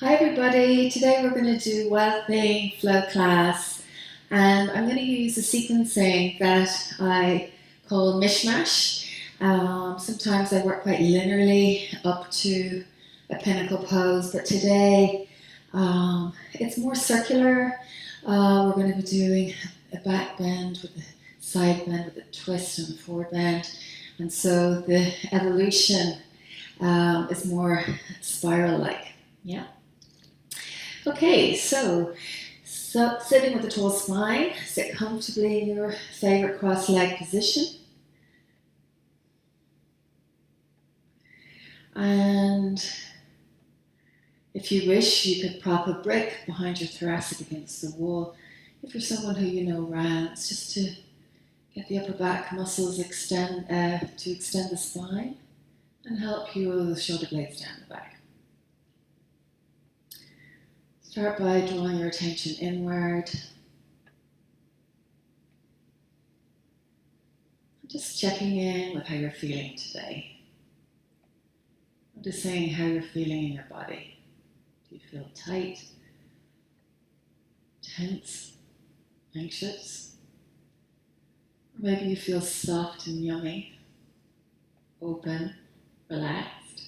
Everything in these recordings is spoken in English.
Hi everybody, today we're going to do Well-Being Flow class and I'm going to use a sequencing that I call mishmash. Sometimes I work quite linearly up to a pinnacle pose, but today it's more circular. We're going to be doing a back bend with a side bend with a twist and a forward bend, and so the evolution is more spiral-like. Yeah. Okay, so sitting with a tall spine, sit comfortably in your favorite cross-leg position. And if you wish, you could prop a brick behind your thoracic against the wall. If you're someone who you know rants, just to get the upper back muscles to extend the spine and help you roll the shoulder blades down the back. Start by drawing your attention inward. Just checking in with how you're feeling today. I'm just saying how you're feeling in your body. Do you feel tight, tense, anxious? Or maybe you feel soft and yummy, open, relaxed.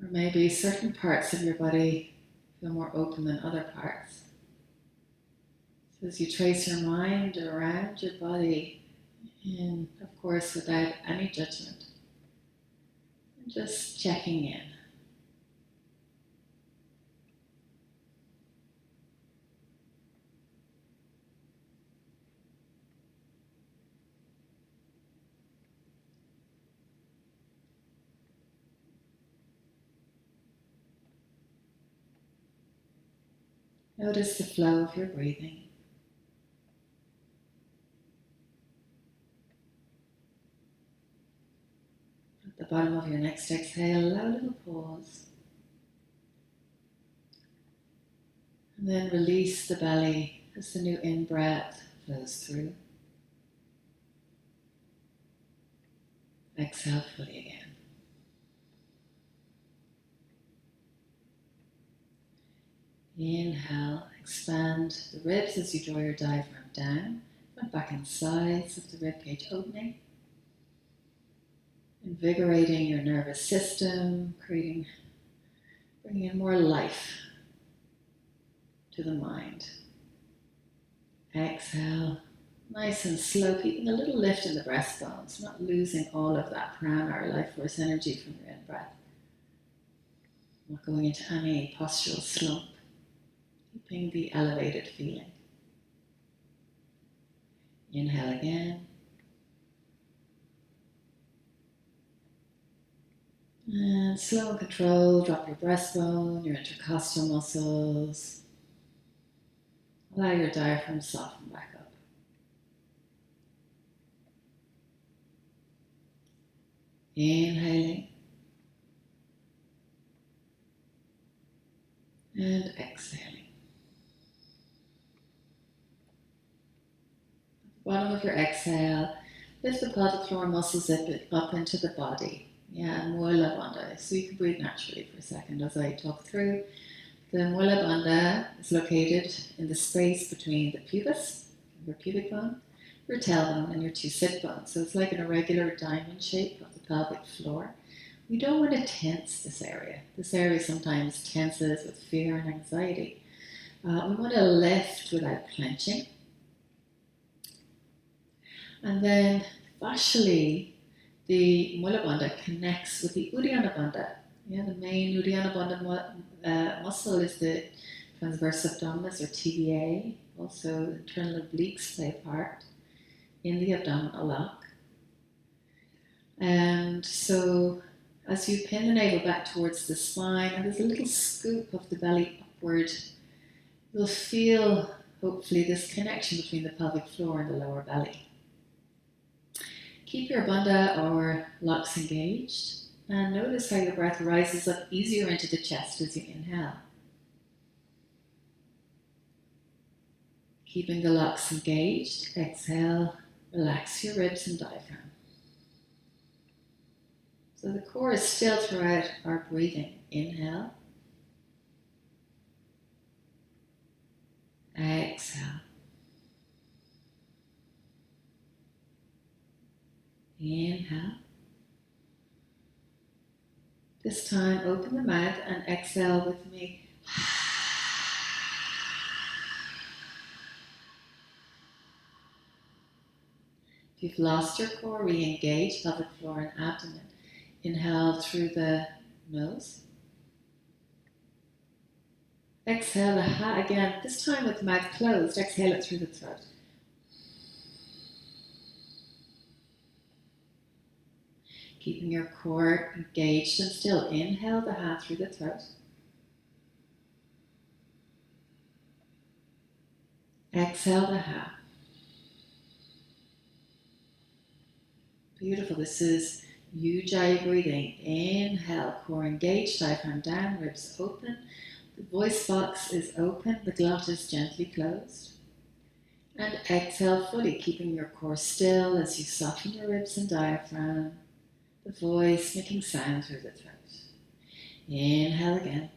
Or maybe certain parts of your body feel more open than other parts. So as you trace your mind around your body, and of course without any judgment, and just checking in. Notice the flow of your breathing. At the bottom of your next exhale, allow a little pause. And then release the belly as the new in-breath flows through. Exhale fully again. Inhale, expand the ribs as you draw your diaphragm down, front, back and sides of the ribcage opening. Invigorating your nervous system, bringing in more life to the mind. Exhale, nice and slow, keeping a little lift in the breastbones, not losing all of that prana or life force energy from your in-breath. Not going into any postural slump, keeping the elevated feeling. Inhale again. And slow and controlled, drop your breastbone, your intercostal muscles. Allow your diaphragm to soften back up. Inhaling. And exhaling. Bottom of your exhale, lift the pelvic floor muscles up into the body. Yeah, Mula Bandha. So you can breathe naturally for a second as I talk through. The Mula Bandha is located in the space between the pubis, your pubic bone, your tailbone, and your two sit bones. So it's like an irregular diamond shape of the pelvic floor. We don't want to tense this area. This area sometimes tenses with fear and anxiety. We want to lift without clenching. And then fascially, the Mula Bandha connects with the Uddiyana Bandha. Yeah, the main Uddiyana Bandha muscle is the transverse abdominis or TVA. Also, internal obliques play a part in the abdominal lock. And so, as you pin the navel back towards the spine, and there's a little scoop of the belly upward, you'll feel, hopefully, this connection between the pelvic floor and the lower belly. Keep your bandha or locks engaged and notice how your breath rises up easier into the chest as you inhale. Keeping the locks engaged, exhale, relax your ribs and diaphragm. So the core is still throughout our breathing. Inhale exhale. Inhale. This time, open the mouth and exhale with me. If you've lost your core, re-engage pelvic floor and abdomen. Inhale through the nose. Exhale the ha again, this time with mouth closed. Exhale it through the throat. Keeping your core engaged and still. Inhale the ha through the throat. Exhale the ha. Beautiful. This is Ujjayi breathing. Inhale, core engaged, diaphragm down, ribs open. The voice box is open, the glottis gently closed. And exhale fully, keeping your core still as you soften your ribs and diaphragm. The voice making sound through the throat. Inhale again.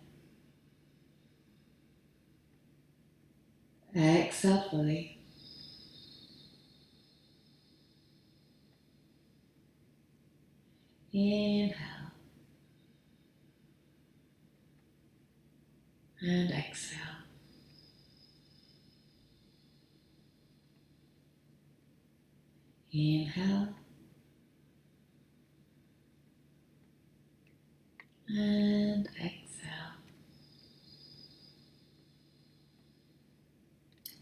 Exhale fully. Inhale. And exhale. Inhale. And exhale.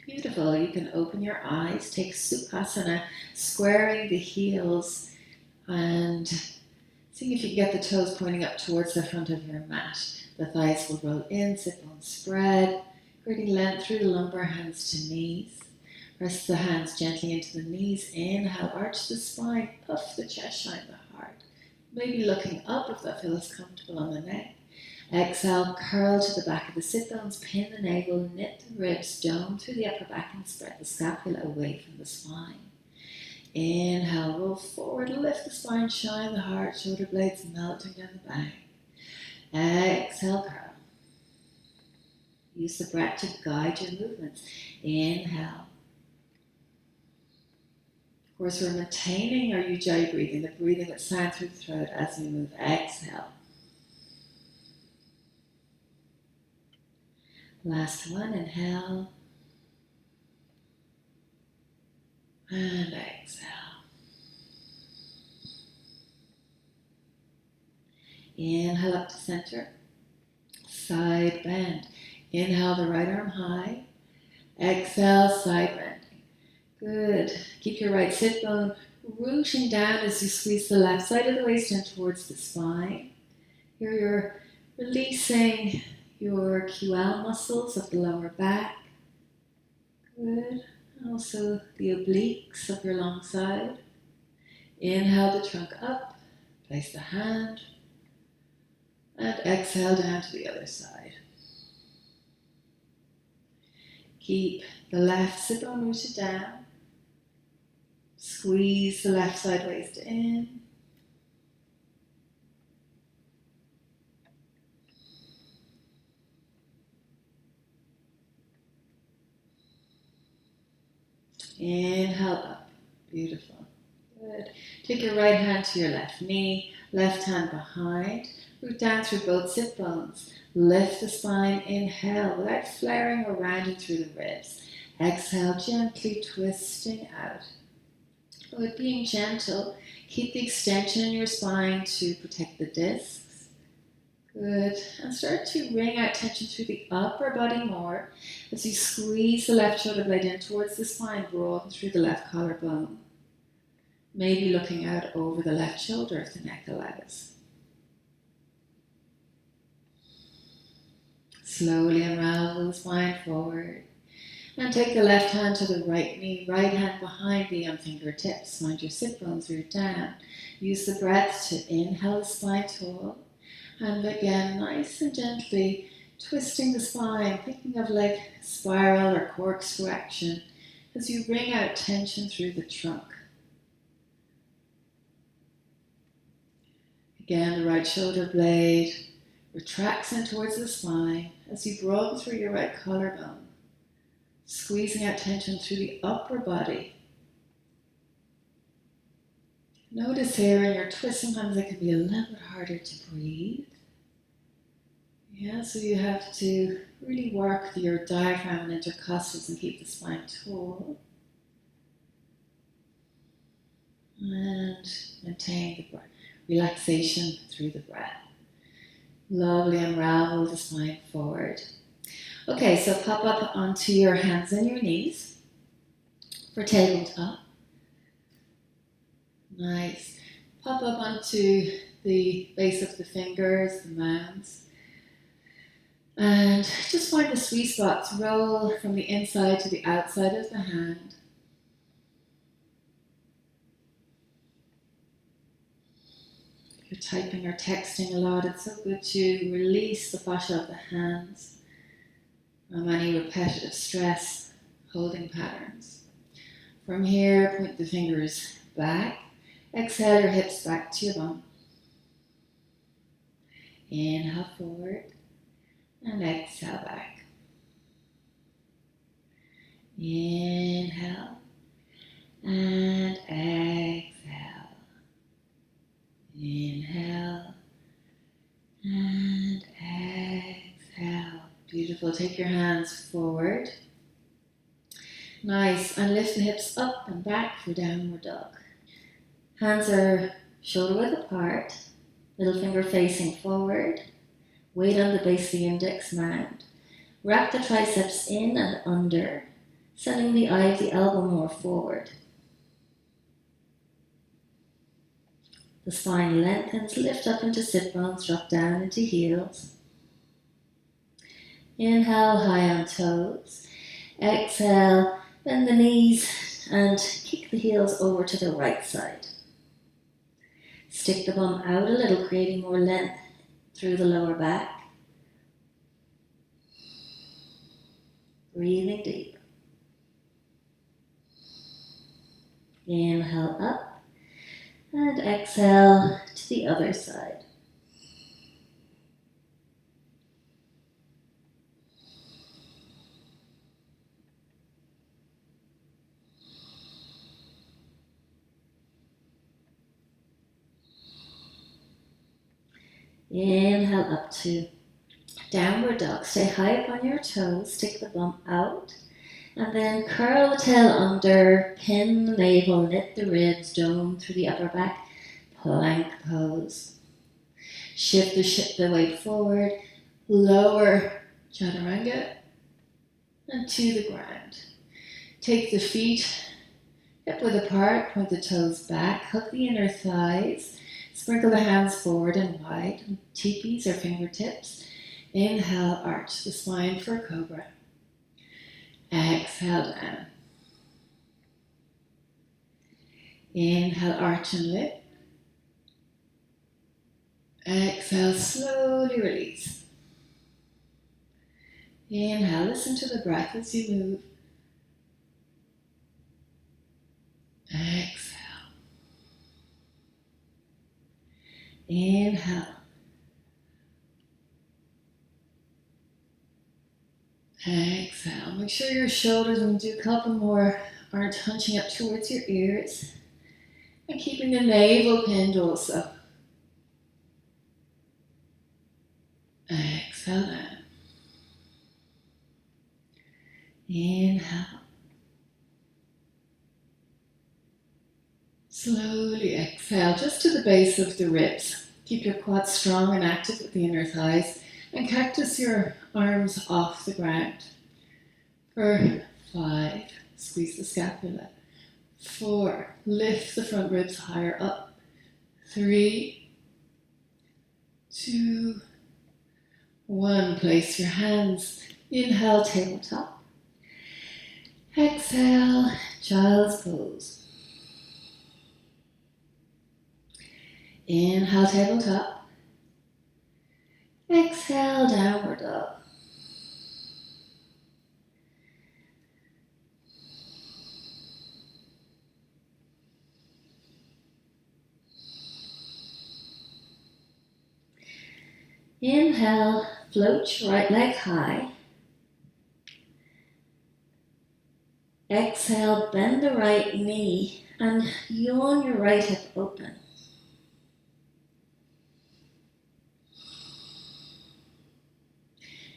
Beautiful. You can open your eyes, take Sukhasana, squaring the heels and see if you can get the toes pointing up towards the front of your mat. The thighs will roll in, sit bones spread, creating length through the lumbar, hands to knees. Press the hands gently into the knees. Inhale, arch the spine, puff the chest, shine the heart. Maybe looking up if that feels comfortable on the neck. Exhale, curl to the back of the sit bones, pin the navel, knit the ribs, dome through the upper back and spread the scapula away from the spine. Inhale, roll forward, lift the spine, shine the heart, shoulder blades melting down the back. Exhale, curl. Use the breath to guide your movements. Inhale. Of course, we're maintaining our Ujjayi breathing, the breathing that sounds through the throat as we move. Exhale. Last one, inhale. And exhale. Inhale up to center. Side bend. Inhale the right arm high. Exhale, side bending. Good. Keep your right sit bone rooting down as you squeeze the left side of the waist in towards the spine. Here you're releasing your QL muscles of the lower back. Good. And also the obliques of your long side. Inhale the trunk up. Place the hand. And exhale down to the other side. Keep the left sit bone rooted down. Squeeze the left side waist in. Inhale up. Beautiful. Good. Take your right hand to your left knee, left hand behind. Root down through both sit bones. Lift the spine. Inhale without flaring or rounding through the ribs. Exhale, gently twisting out. With being gentle, keep the extension in your spine to protect the discs. Good. And start to wring out tension through the upper body more as you squeeze the left shoulder blade in towards the spine, broaden through the left collarbone. Maybe looking out over the left shoulder if the neck allows. Slowly unravel the spine forward. And take the left hand to the right knee, right hand behind the fingertips. Mind your sit bones root down. Use the breath to inhale the spine tall. And again, nice and gently twisting the spine, thinking of like spiral or corkscrew action as you wring out tension through the trunk. Again, the right shoulder blade retracts in towards the spine as you broaden through your right collarbone. Squeezing out tension through the upper body. Notice here in your twist, sometimes it can be a little bit harder to breathe. Yeah, so you have to really work your diaphragm and intercostals and keep the spine tall. And maintain the breath. Relaxation through the breath. Lovely, unravel the spine forward. Okay, so pop up onto your hands and your knees for tabletop. Nice. Pop up onto the base of the fingers, the mounds. And just find the sweet spots. Roll from the inside to the outside of the hand. If you're typing or texting a lot, it's so good to release the fascia of the hands from any repetitive stress, holding patterns. From here, point the fingers back. Exhale your hips back to your bum. Inhale forward and exhale back. Inhale and exhale. Inhale and exhale. Beautiful. Take your hands forward. Nice. And lift the hips up and back for downward dog. Hands are shoulder width apart. Little finger facing forward. Weight on the base of the index mound. Wrap the triceps in and under, sending the eye of the elbow more forward. The spine lengthens, lift up into sit bones, drop down into heels. Inhale, high on toes. Exhale, bend the knees and kick the heels over to the right side. Stick the bum out a little, creating more length through the lower back. Breathing deep. Inhale up and exhale to the other side. Inhale up to downward dog. Stay high up on your toes, stick the bum out, and then curl the tail under, pin the navel, knit the ribs, dome through the upper back, plank pose. Shift the weight forward, lower chaturanga, and to the ground. Take the feet hip width apart, point the toes back, hook the inner thighs, sprinkle the hands forward and wide, teepees or fingertips. Inhale, arch the spine for cobra. Exhale down. Inhale, arch and lift. Exhale, slowly release. Inhale, listen to the breath as you move. Exhale. Inhale. Exhale. Make sure your shoulders, when you do a couple more, aren't hunching up towards your ears. And keeping the navel pinned also. Exhale down. Inhale. Slowly exhale, just to the base of the ribs. Keep your quads strong and active with the inner thighs. And cactus your arms off the ground. For 5, squeeze the scapula. 4, lift the front ribs higher up. 3, 2, 1. Place your hands. Inhale, tabletop. Exhale, child's pose. Inhale, tabletop. Exhale, downward dog. Inhale, float your right leg high. Exhale, bend the right knee and yawn your right hip open.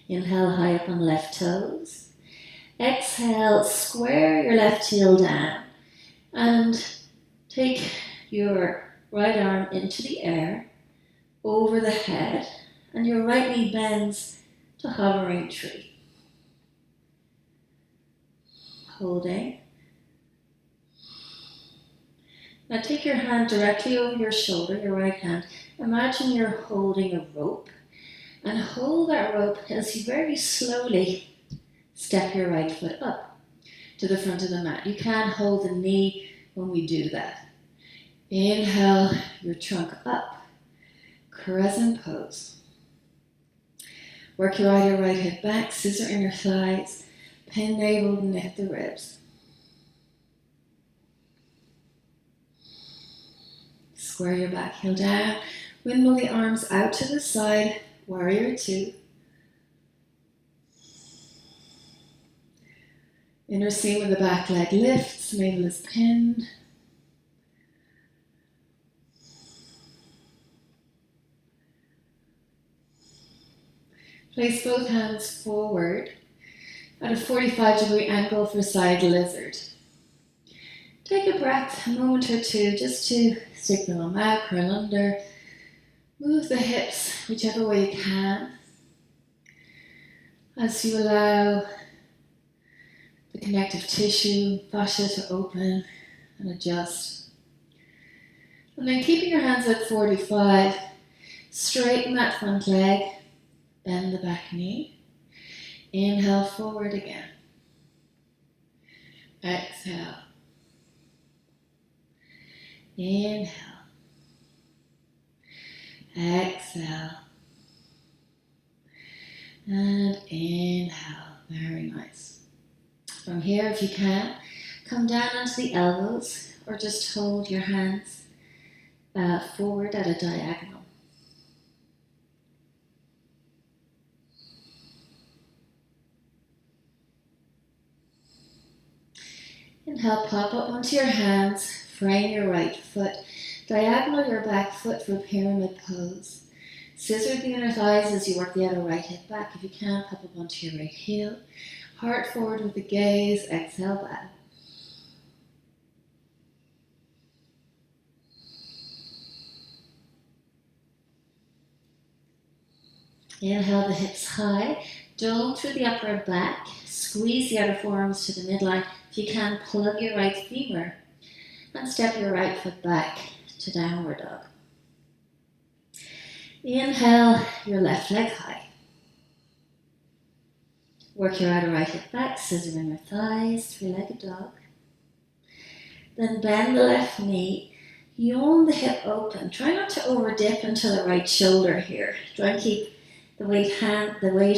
Inhale, high up on left toes. Exhale, square your left heel down and take your right arm into the air, over the head, and your right knee bends to hovering tree. Holding. Now take your hand directly over your shoulder, your right hand. Imagine you're holding a rope, and hold that rope as you very slowly step your right foot up to the front of the mat. You can hold the knee when we do that. Inhale your trunk up, crescent pose. Work your either right hip back, scissor inner thighs, pin navel, knit the ribs. Square your back heel down, windmill the arms out to the side, warrior two. Inner seam of the back leg lifts, navel is pinned. Place both hands forward at a 45-degree angle for side lizard. Take a breath, a moment or two, just to stick the arm out, curl under. Move the hips whichever way you can as you allow the connective tissue, fascia to open and adjust. And then keeping your hands at 45, straighten that front leg, bend the back knee. Inhale forward again. Exhale. Inhale. Exhale. And inhale. Very nice. From here, if you can, come down onto the elbows or just hold your hands forward at a diagonal. Inhale, pop up onto your hands, frame your right foot, diagonal your back foot for pyramid pose. Scissor the inner thighs as you work the other right hip back. If you can, pop up onto your right heel. Heart forward with the gaze, exhale back. Inhale the hips high, dome through the upper back, squeeze the outer forearms to the midline. If you can, plug your right femur and step your right foot back to downward dog. Inhale your left leg high. Work your outer right hip back, scissor inner thighs, three-legged dog. Then bend the left knee, yawn the hip open. Try not to over dip into the right shoulder here. Try and keep the weight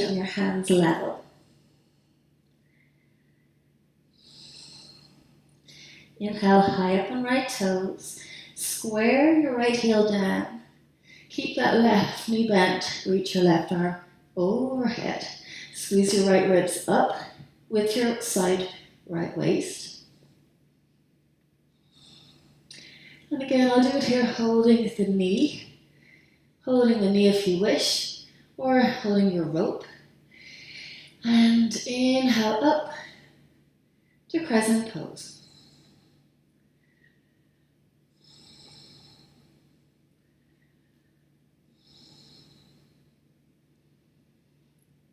on your hands level. Inhale, high up on right toes. Square your right heel down. Keep that left knee bent. Reach your left arm overhead. Squeeze your right ribs up with your side right waist. And again, I'll do it here holding the knee. Holding the knee if you wish, or holding your rope. And inhale up to crescent pose.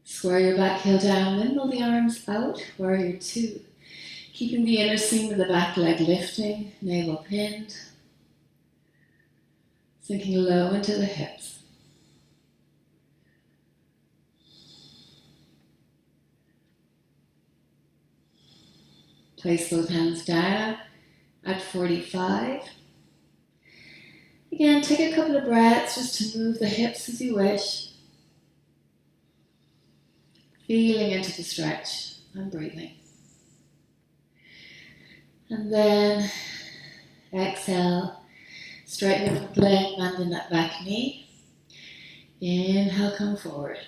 Square your back heel down, windmill the arms out, warrior two. Keeping the inner seam of the back leg lifting, navel pinned. Sinking low into the hips. Place both hands down at 45. Again, take a couple of breaths just to move the hips as you wish. Feeling into the stretch and breathing. And then exhale, straighten your leg, bend in that back knee. Inhale, come forward.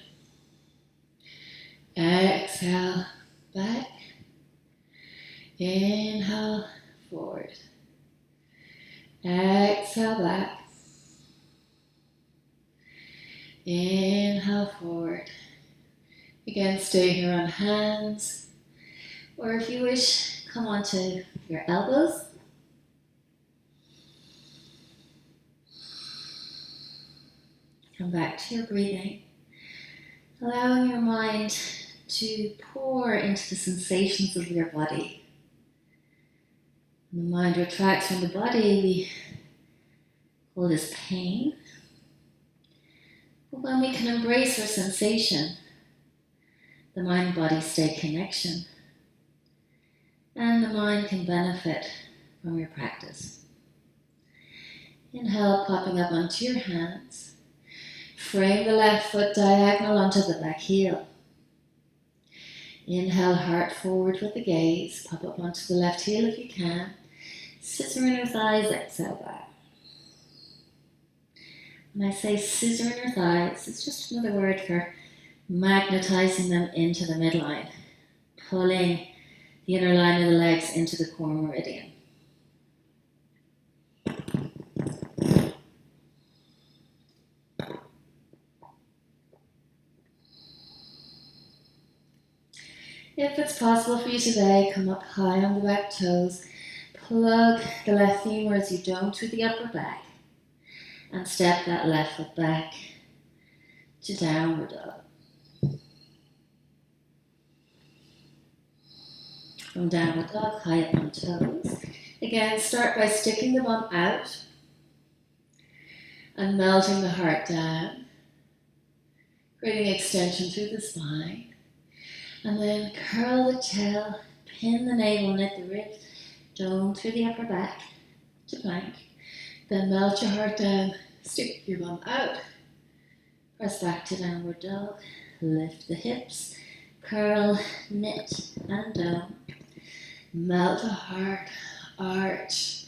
Exhale, back. Inhale, forward. Exhale, back. Inhale, forward. Again, stay here on hands. Or if you wish, come onto your elbows. Come back to your breathing. Allowing your mind to pour into the sensations of your body. When the mind retracts from the body, we call this pain. But when we can embrace our sensation, the mind-body state connection, and the mind can benefit from your practice. Inhale, popping up onto your hands. Frame the left foot diagonal onto the back heel. Inhale, heart forward with the gaze. Pop up onto the left heel if you can. Scissor inner thighs, exhale back. When I say scissor inner thighs, it's just another word for magnetizing them into the midline, pulling the inner line of the legs into the core meridian. If it's possible for you today, come up high on the back toes, plug the left femur as you don't through the upper back, and step that left foot back to downward dog. From downward dog, high up on toes. Again, start by sticking the bum out and melting the heart down, creating extension through the spine. And then curl the tail, pin the navel, knit the ribs, dome through the upper back to plank. Then melt your heart down, stick your bum out, press back to downward dog, lift the hips, curl, knit, and dome. Melt the heart, arch,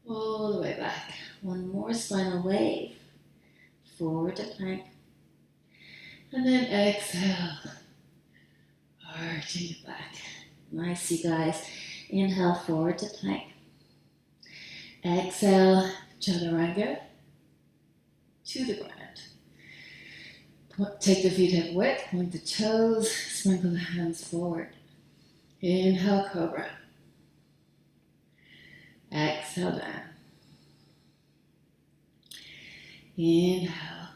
all the way back. One more spinal wave, forward to plank. And then exhale. Arching it back. Nice, you guys. Inhale, forward to plank. Exhale, chaturanga to the ground. Take the feet hip width, point the toes, sprinkle the hands forward. Inhale, cobra. Exhale, down. Inhale.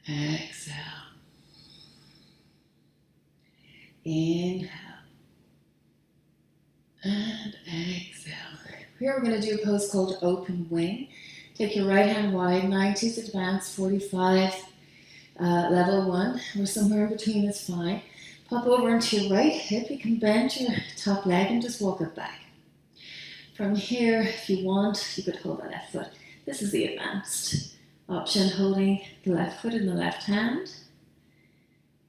Exhale. Inhale and exhale. Here we're going to do a pose called open wing. Take your right hand wide, 90s advanced, 45, level 1, or somewhere in between is fine. Pop over into your right hip. You can bend your top leg and just walk it back. From here, if you want, you could hold the left foot. This is the advanced option, holding the left foot in the left hand.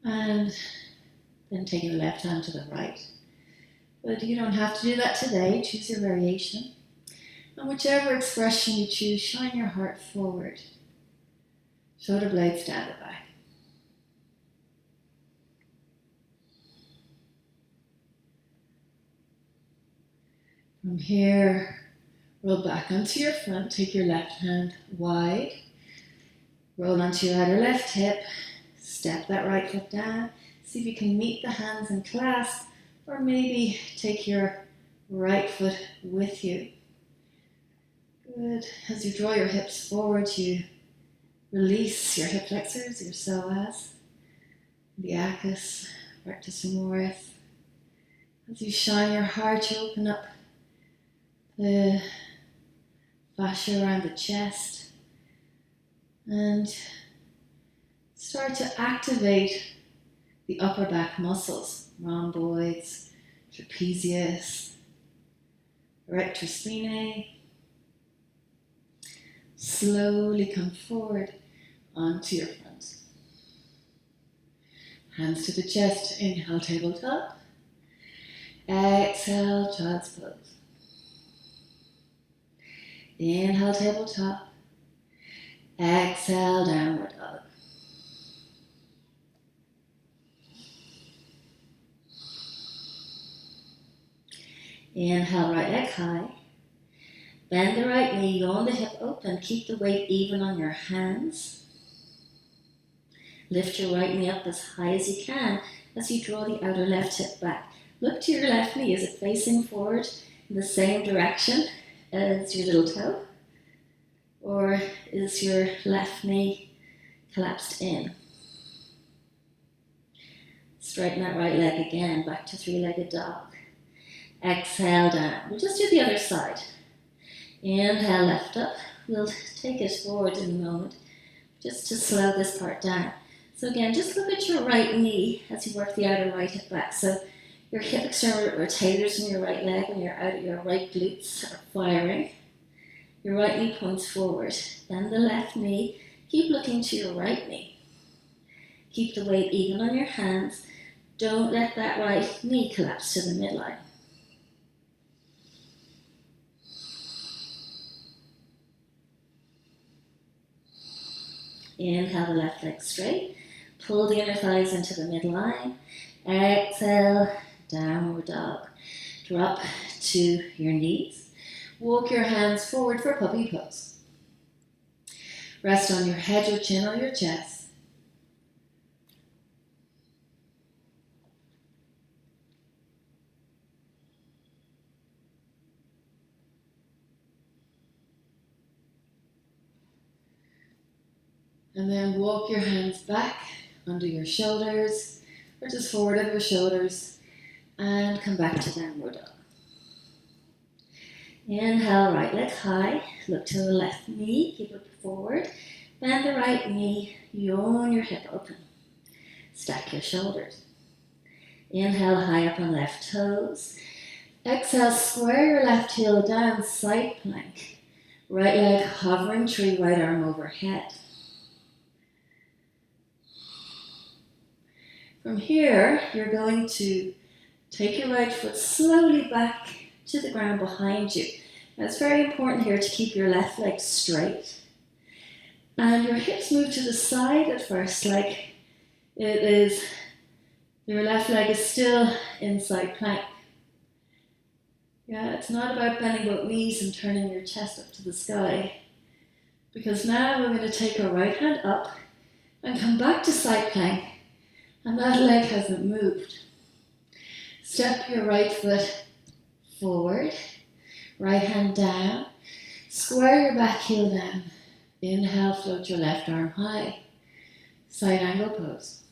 And then taking the left hand to the right. But you don't have to do that today. Choose your variation. And whichever expression you choose, shine your heart forward. Shoulder blades down the back. From here, roll back onto your front. Take your left hand wide. Roll onto your right or left hip. Step that right foot down. See if you can meet the hands and clasp, or maybe take your right foot with you. Good. As you draw your hips forward, you release your hip flexors, your psoas, iliacus, rectus femoris. As you shine your heart, you open up the fascia around the chest and start to activate the upper back muscles, rhomboids, trapezius, erector spinae. Slowly come forward onto your front. Hands to the chest, inhale, tabletop. Exhale, child's pose. Inhale, tabletop. Exhale, downward dog. Inhale, right leg high. Bend the right knee, yawn the hip open. Keep the weight even on your hands. Lift your right knee up as high as you can as you draw the outer left hip back. Look to your left knee. Is it facing forward in the same direction as your little toe? Or is your left knee collapsed in? Straighten that right leg again, back to three-legged dog. Exhale down. We'll just do the other side. Inhale, left up. We'll take it forward in a moment, just to slow this part down. So again, just look at your right knee as you work the outer right hip back. So your hip external rotators in your right leg and your right glutes are firing. Your right knee points forward. Bend the left knee. Keep looking to your right knee. Keep the weight even on your hands. Don't let that right knee collapse to the midline. Inhale the left leg straight. Pull the inner thighs into the midline. Exhale, downward dog. Drop to your knees. Walk your hands forward for puppy pose. Rest on your head, your chin, or your chest. And then walk your hands back under your shoulders, or just forward of your shoulders, and come back to downward dog. Inhale, right leg high, look to the left knee, keep it forward, bend the right knee, yawn your hip open, stack your shoulders. Inhale, high up on left toes. Exhale, square your left heel down, side plank. Right leg hovering tree, right arm overhead. From here, you're going to take your right foot slowly back to the ground behind you. Now it's very important here to keep your left leg straight. And your hips move to the side at first, like it is, your left leg is still inside plank. Yeah, it's not about bending both knees and turning your chest up to the sky. Because now we're going to take our right hand up and come back to side plank. And that leg hasn't moved. Step your right foot forward, right hand down, square your back heel down. Inhale, float your left arm high, side angle pose.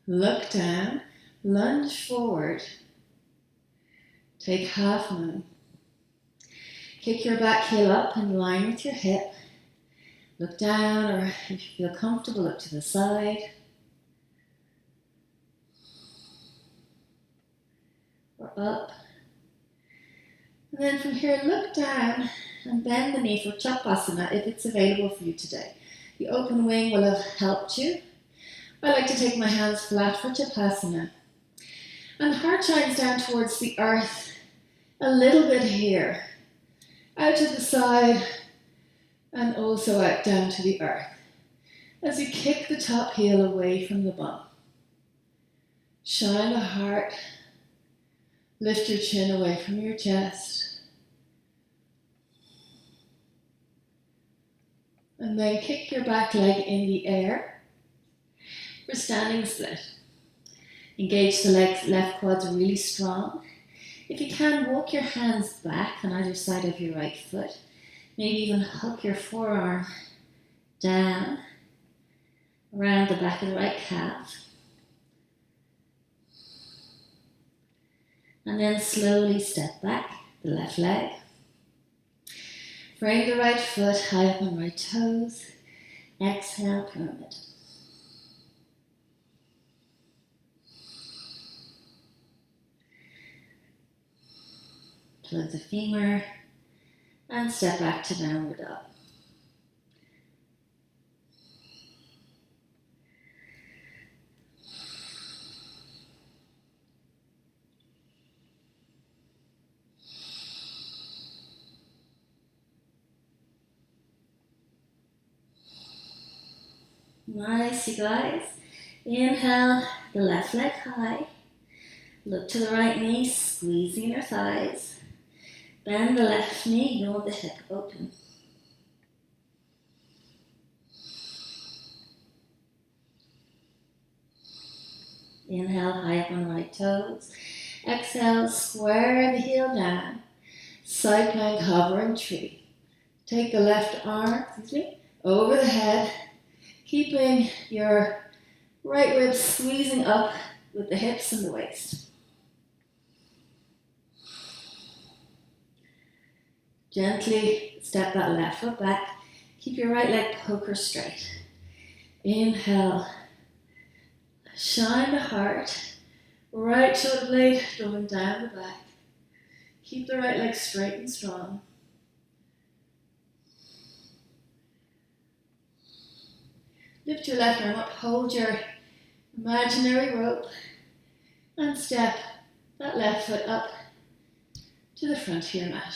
Look down, lunge forward, take half moon. Kick your back heel up in line with your hip. Look down, or if you feel comfortable, look to the side. Or up. And then from here, look down and bend the knee for Chakasana if it's available for you today. The open wing will have helped you. I like to take my hands flat for Chakasana. And heart shines down towards the earth a little bit here. Out to the side and also out down to the earth. As you kick the top heel away from the bum. Shine the heart. Lift your chin away from your chest. And then kick your back leg in the air for standing split. Engage the left quads really strong. If you can, walk your hands back on either side of your right foot. Maybe even hook your forearm down around the back of the right calf. And then slowly step back the left leg. Frame the right foot high up on right toes. Exhale, pyramid. Plug the femur and step back to downward dog. Nice, you guys. Inhale, the left leg high. Look to the right knee, squeezing your thighs. Bend the left knee, roll the hip open. Inhale, high up on right toes. Exhale, square the heel down. Side plank, hovering tree. Take the left arm, over the head, keeping your right ribs squeezing up with the hips and the waist. Gently step that left foot back. Keep your right leg poker straight. Inhale. Shine the heart. Right shoulder blade going down the back. Keep the right leg straight and strong. Lift your left arm up. Hold your imaginary rope. And step that left foot up to the front of your mat.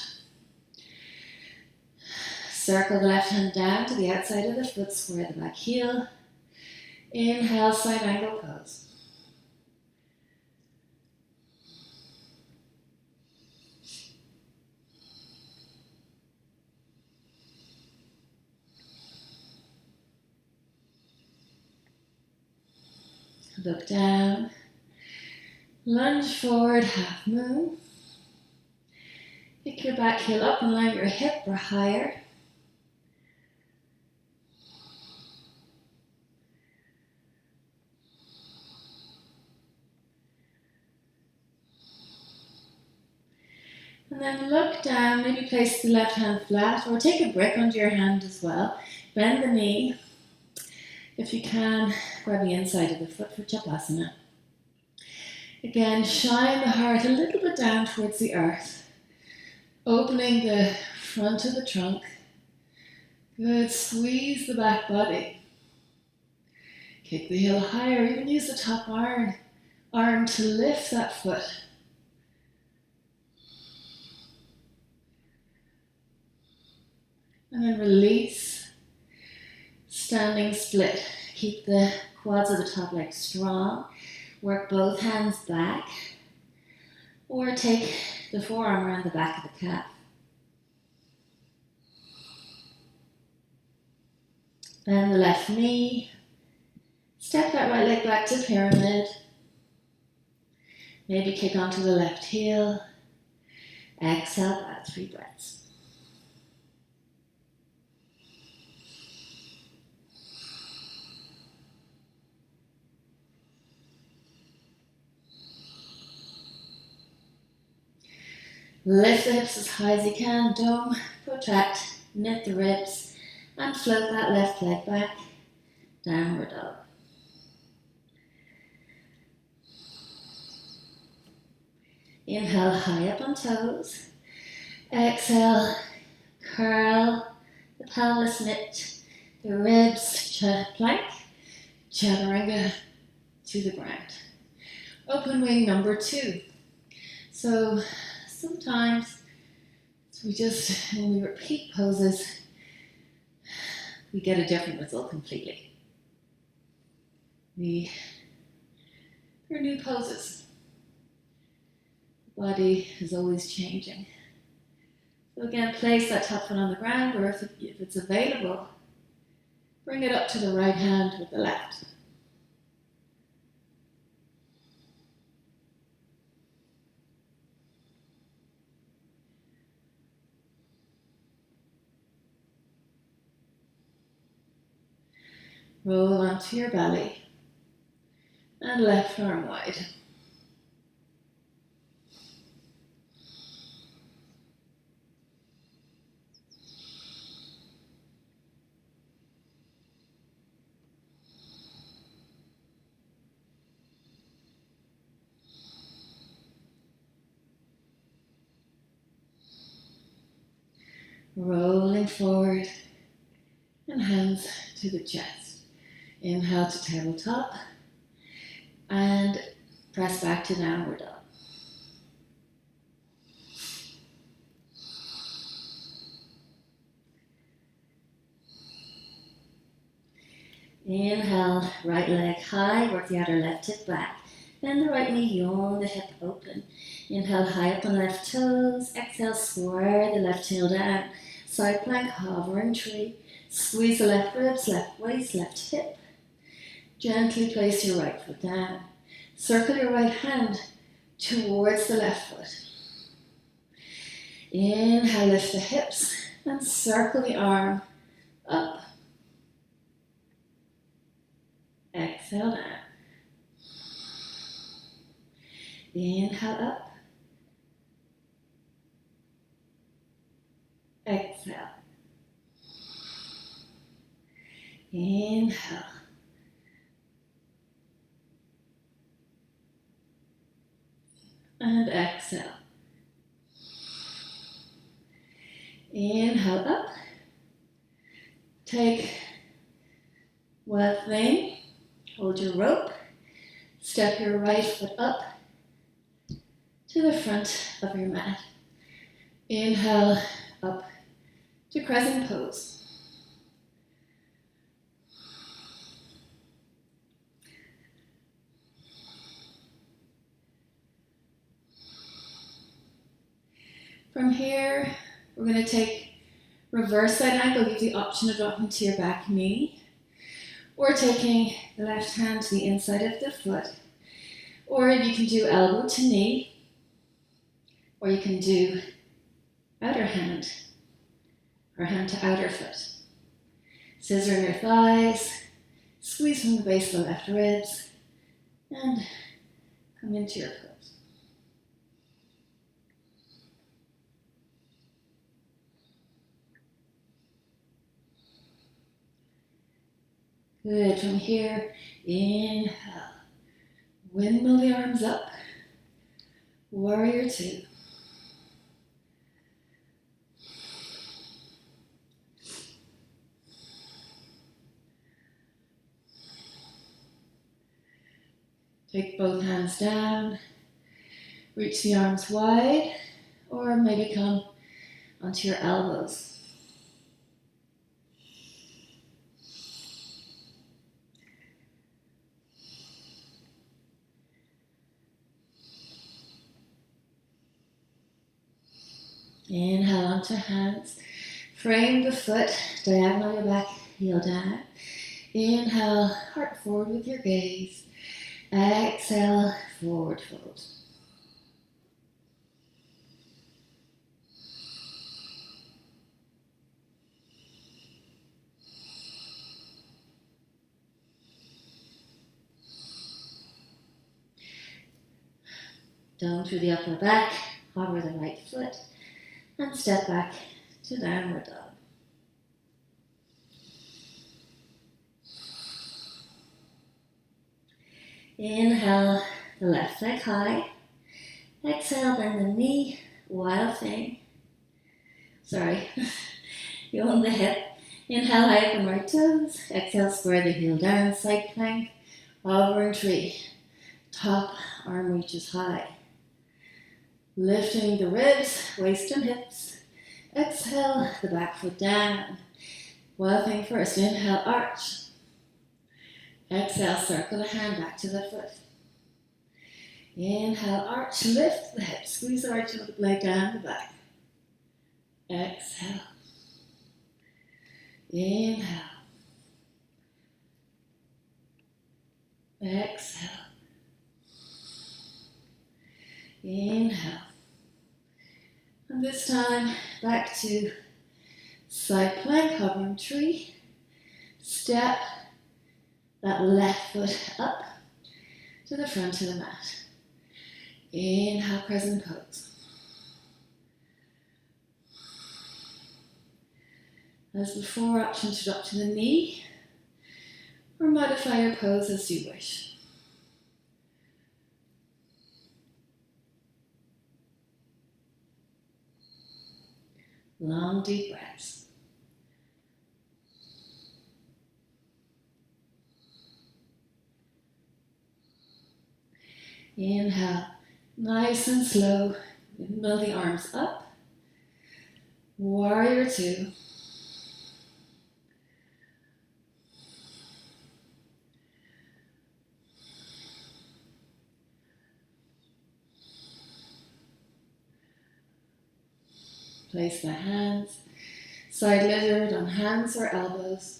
Circle the left hand down to the outside of the foot, square the back heel. Inhale, side angle pose. Look down. Lunge forward, half moon. Pick your back heel up and line your hip or higher. And then look down, maybe place the left hand flat or take a brick under your hand as well. Bend the knee. If you can, grab the inside of the foot for Chapasana. Again, shine the heart a little bit down towards the earth. Opening the front of the trunk. Good, squeeze the back body. Kick the heel higher, even use the top arm to lift that foot. And then release, standing split. Keep the quads of the top leg strong. Work both hands back. Or take the forearm around the back of the calf. Bend the left knee. Step that right leg back to pyramid. Maybe kick onto the left heel. Exhale, about 3 breaths. Lift the hips as high as you can. Dome, protract, knit the ribs, and float that left leg back. Downward dog. Inhale, high up on toes. Exhale, curl the pelvis, knit the ribs, plank, chaturanga to the ground. Open wing number 2. So sometimes when we repeat poses, we get a different result completely. They're new poses. The body is always changing. So again, place that top foot on the ground, or if it's available, bring it up to the right hand with the left. Roll onto your belly and left arm wide. Rolling forward and hands to the chest. Inhale to tabletop and press back to downward dog. Inhale, right leg high, work the outer left hip back. Bend the right knee, yawn the hip open. Inhale, high up on left toes. Exhale, square the left heel down. Side plank, hovering tree. Squeeze the left ribs, left waist, left hip. Gently place your right foot down. Circle your right hand towards the left foot. Inhale, lift the hips and circle the arm up. Exhale down. Inhale up. Exhale. Inhale. And exhale. Inhale up. Take wild thing. Hold your rope. Step your right foot up to the front of your mat. Inhale up to crescent pose. From here, we're going to take reverse side angle. Give the option of dropping to your back knee, or taking the left hand to the inside of the foot, or you can do elbow to knee, or you can do outer hand, or hand to outer foot. Scissor in your thighs, squeeze from the base of the left ribs, and come into your pose. Good. From here, inhale. Windmill the arms up. Warrior two. Take both hands down. Reach the arms wide, or maybe come onto your elbows. Inhale onto hands. Frame the foot, diagonal your back, heel down. Inhale, heart forward with your gaze. Exhale, forward fold. Down through the upper back, hover the right foot, and step back to downward dog. Inhale, the left leg high. Exhale, bend the knee, wild thing. Sorry, you own the hip. Inhale, high up on right toes. Exhale, square the heel down, side plank, hovering tree. Top arm reaches high. Lifting the ribs, waist and hips. Exhale, the back foot down. Wild thing first. Inhale, arch. Exhale, circle the hand back to the foot. Inhale, arch, lift the hips. Squeeze the arch of the blade down the back. Exhale. Inhale. Exhale. Inhale. And this time, back to side plank, hovering tree. Step that left foot up to the front of the mat. Inhale, crescent pose. As before, option to drop to the knee or modify your pose as you wish. Long, deep breaths. Inhale, nice and slow. Windmill the arms up. Warrior two. Place the hands side lizard on hands or elbows.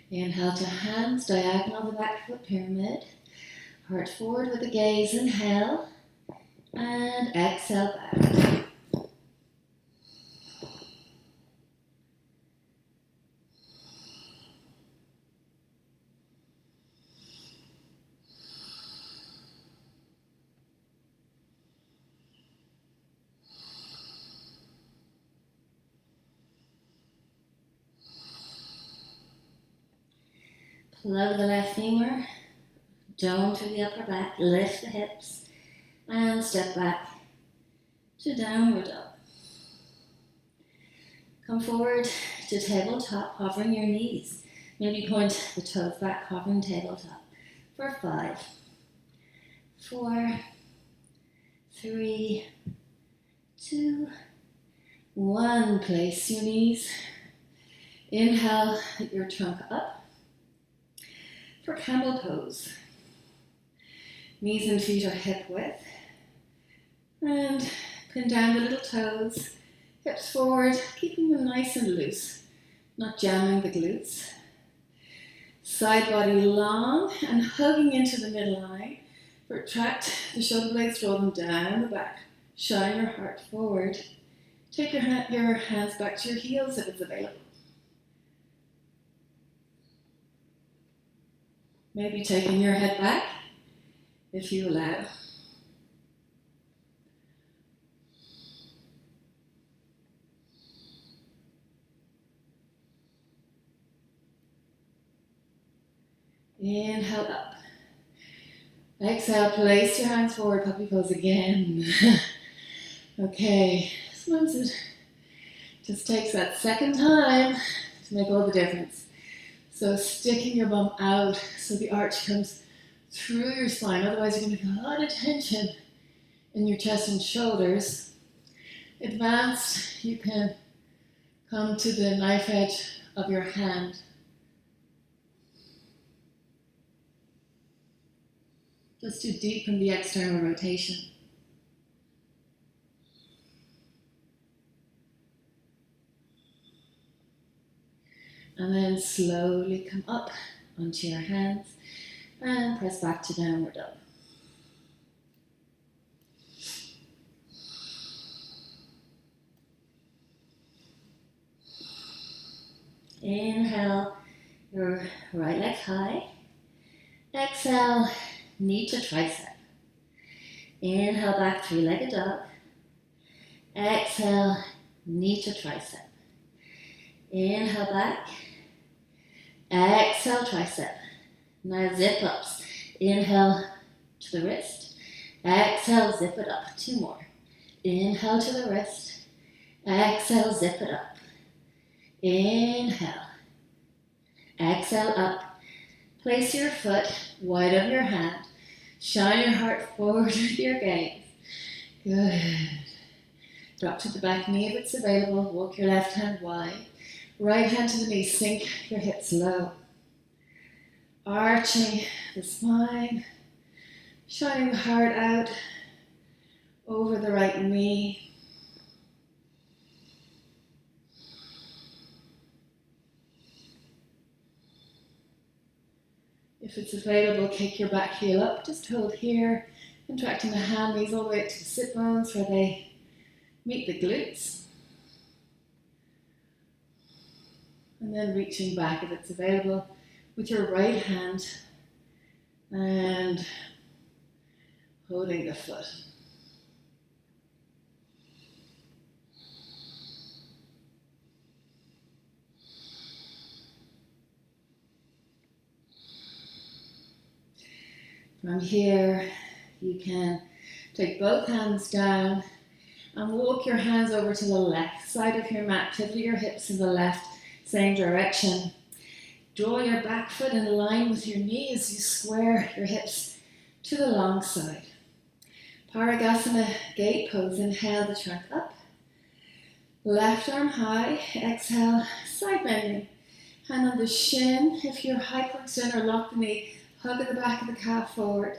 Inhale to hands diagonal the back foot pyramid. Heart forward with the gaze, inhale, and exhale back. Plug the left femur, dome through the upper back, lift the hips, and step back to downward dog. Come forward to tabletop, hovering your knees. Maybe point the toes back, hovering tabletop for 5, 4, 3, 2, 1. Place your knees. Inhale, lift your trunk up for camel pose. Knees and feet are hip width. And pin down the little toes. Hips forward, keeping them nice and loose, not jamming the glutes. Side body long and hugging into the midline. Retract the shoulder blades, roll them down the back. Shine your heart forward. Take your hands back to your heels if it's available. Maybe taking your head back if you allow. Inhale up. Exhale, place your hands forward, puppy pose again. Okay, sometimes it just takes that second time to make all the difference. So sticking your bum out so the arch comes through your spine, otherwise you're going to feel a lot of tension in your chest and shoulders. Advanced, you can come to the knife edge of your hand. Just to deepen the external rotation. And then slowly come up onto your hands and press back to downward dog. Inhale, your right leg high. Exhale, knee to tricep. Inhale back, three-legged dog. Exhale, knee to tricep. Inhale back. Exhale, tricep. Now zip ups. Inhale to the wrist. Exhale, zip it up. 2 more. Inhale to the wrist. Exhale, zip it up. Inhale. Exhale up. Place your foot wide of your hand. Shine your heart forward with your gaze. Good. Drop to the back knee if it's available. Walk your left hand wide. Right hand to the knee. Sink your hips low. Arching the spine. Shining the heart out over the right knee. If it's available, kick your back heel up. Just hold here, contracting the hand knees all the way up to the sit bones where they meet the glutes. And then reaching back if it's available with your right hand and holding the foot. From here, you can take both hands down and walk your hands over to the left side of your mat. Pivot your hips in the left, same direction. Draw your back foot in line with your knee as you square your hips to the long side. Parigasana gate pose. Inhale the trunk up. Left arm high. Exhale, side bending. Hand on the shin. If you're hyperextend or lock the knee, hug at the back of the calf forward.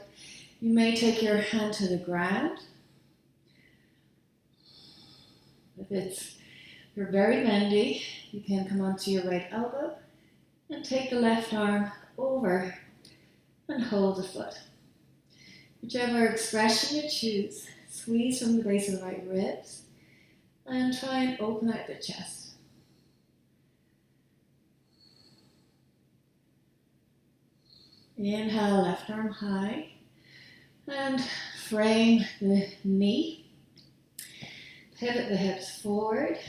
You may take your hand to the ground. If you're very bendy, you can come onto your right elbow and take the left arm over and hold the foot. Whichever expression you choose, squeeze from the base of the right ribs and try and open out the chest. Inhale, left arm high, and frame the knee. Pivot the hips forward.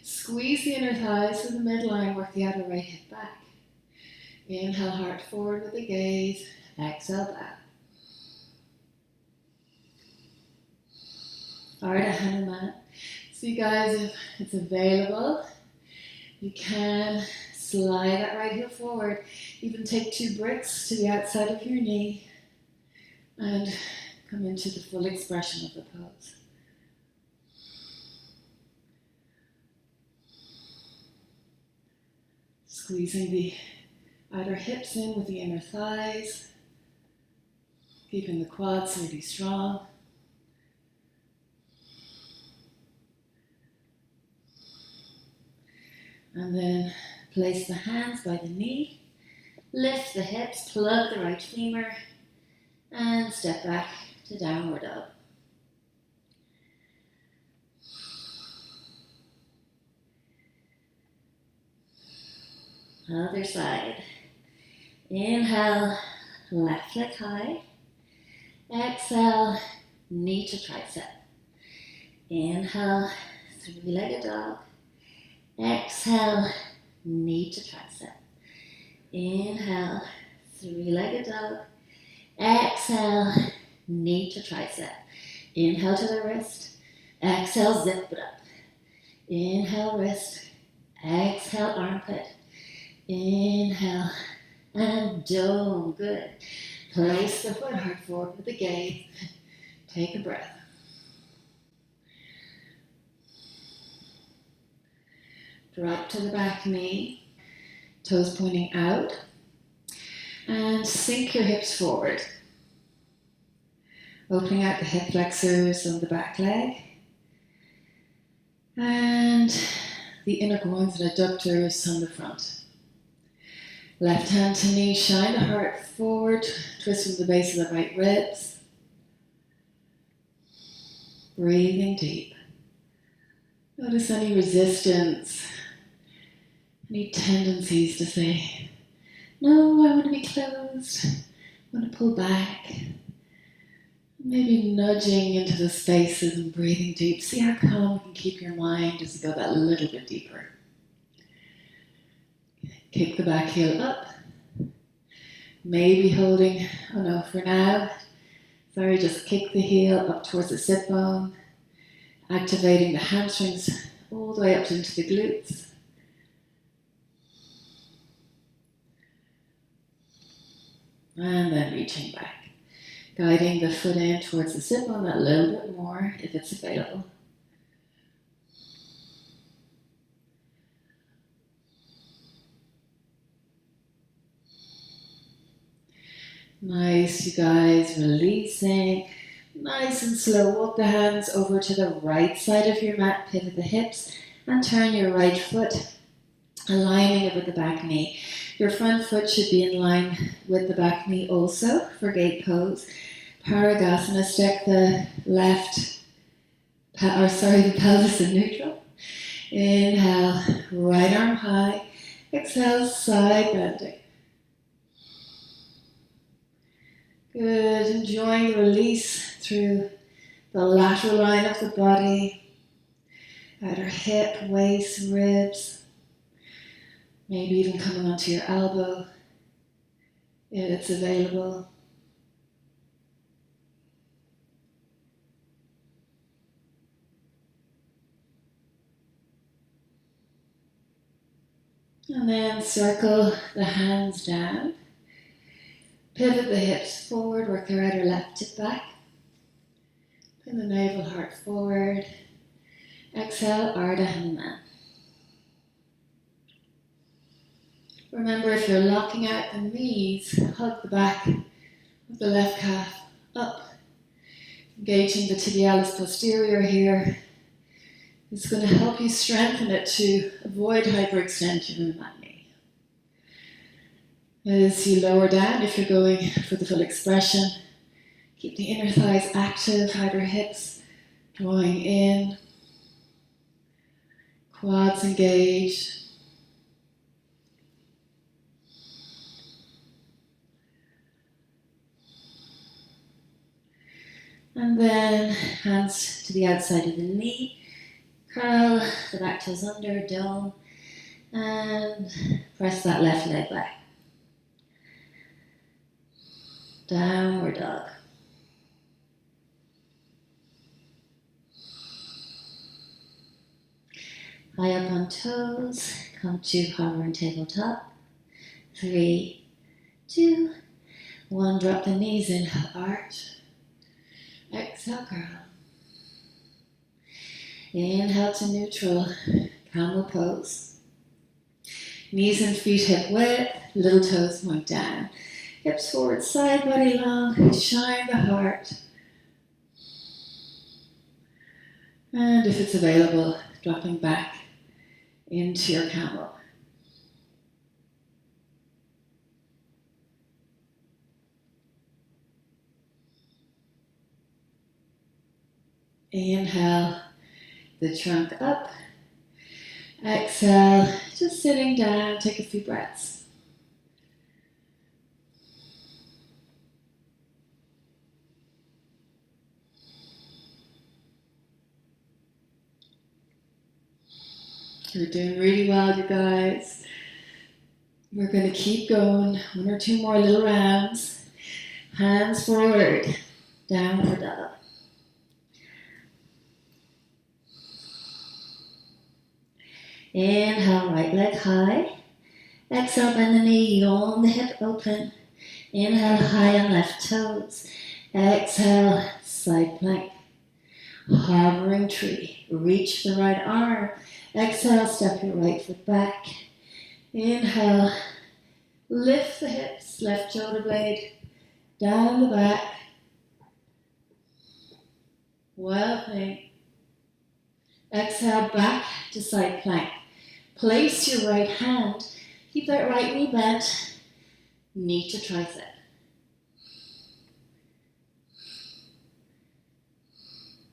Squeeze the inner thighs to the midline, work the outer right hip back. Inhale, heart forward with the gaze. Exhale, back. Ardha Hanuman. So you guys, if it's available, you can slide that right heel forward. Even take 2 bricks to the outside of your knee and come into the full expression of the pose. Squeezing the outer hips in with the inner thighs, keeping the quads really strong. And then place the hands by the knee, lift the hips, plug the right femur, and step back to downward dog. Other side. Inhale, left leg high. Exhale, knee to tricep. Inhale, 3-legged dog. Exhale, knee to tricep. Inhale, 3-legged dog. Exhale, knee to tricep. Inhale to the wrist. Exhale, zip it up. Inhale, wrist. Exhale, armpit. Inhale, and dome. Good. Place the foot hard forward with the gaze. Take a breath. Drop to the back knee, toes pointing out, and sink your hips forward. Opening out the hip flexors on the back leg, and the inner groins and adductors on the front. Left hand to knee, shine the heart forward, twist from the base of the right ribs. Breathing deep. Notice any resistance, any tendencies to say, no, I want to be closed, I want to pull back. Maybe nudging into the spaces and breathing deep. See how calm you can keep your mind as you go that little bit deeper. Kick the back heel up. Maybe holding, oh no, for now, sorry, just kick the heel up towards the sit bone, activating the hamstrings all the way up into the glutes. And then reaching back, guiding the foot in towards the sit bone a little bit more if it's available. Nice, you guys, releasing. Nice and slow. Walk the hands over to the right side of your mat, pivot the hips, and turn your right foot, aligning it with the back knee. Your front foot should be in line with the back knee also for gate pose. Parigasana, stick the the pelvis in neutral. Inhale, right arm high. Exhale, side bending. Good, enjoying the release through the lateral line of the body, outer hip, waist, ribs, maybe even coming onto your elbow if it's available. And then circle the hands down. Pivot the hips forward, work your outer left hip back. And the navel, heart forward. Exhale, Ardha Hanuman. Remember, if you're locking out the knees, hug the back of the left calf up. Engaging the tibialis posterior here. It's going to help you strengthen it to avoid hyperextension in that knee. As you lower down, if you're going for the full expression, keep the inner thighs active, outer hips drawing in, quads engaged. And then hands to the outside of the knee, curl the back toes under, dome, and press that left leg back. Downward dog. High up on toes, come to hovering tabletop. 3, 2, 1, drop the knees, inhale, arch. Exhale, curl. Inhale to neutral, camel pose. Knees and feet hip width, little toes point down. Hips forward, side body long, shine the heart. And if it's available, dropping back into your camel. Inhale the trunk up. Exhale, just sitting down, take a few breaths. You're doing really well, you guys. We're going to keep going. 1 or 2 more little rounds. Hands forward, downward dog. Inhale, right leg high. Exhale, bend the knee, yawn the hip open. Inhale, high on left toes. Exhale, side plank. Hovering tree. Reach the right arm. Exhale, step your right foot back. Inhale, lift the hips, left shoulder blade, down the back. Well thing. Exhale, back to side plank. Place your right hand. Keep that right knee bent. Knee to tricep.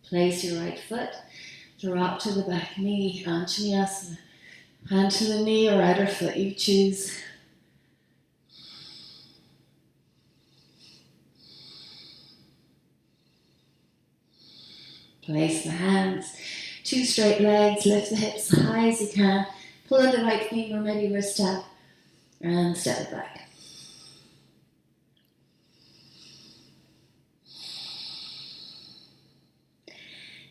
Place your right foot. Drop to the back knee. Anjaneyasana. Hand to the knee or outer foot, you choose. Place the hands. 2 straight legs. Lift the hips as high as you can. Pull in the right femur, maybe wrist tap. And step it back.